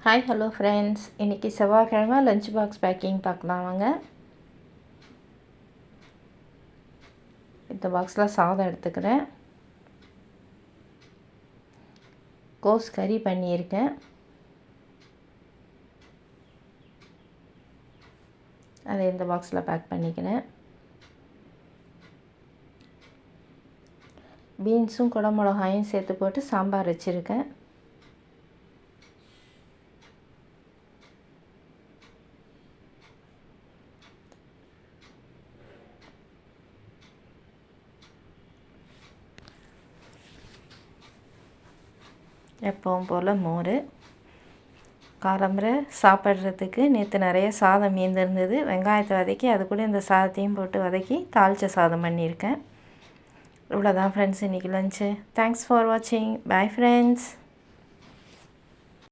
Hi hello friends, இன்றைக்கி செவ்வாய்க்கிழமை lunch box packing பார்க்கலாம் வாங்க. இந்த பாக்ஸில் சாதம் எடுத்துக்கிறேன். கோஸ் கறி பண்ணியிருக்கேன். அதை இந்த பாக்ஸில் பேக் பண்ணிக்கிறேன். பீன்ஸும் குடமிளகாயும் சேர்த்து போட்டு சாம்பார் வச்சுருக்கேன். எப்பவும் போல் மோர். காலம்பரை சாப்பிட்றதுக்கு நேற்று நிறைய சாதம் மீந்திருந்தது. வெங்காயத்தை வதக்கி அது கூட இந்த சாதத்தையும் போட்டு வதக்கி தாளித்த சாதம் பண்ணியிருக்கேன். இவ்வளோதான் ஃப்ரெண்ட்ஸ் இன்றைக்கி லஞ்சு. தேங்க்ஸ் ஃபார் வாட்சிங். Bye friends.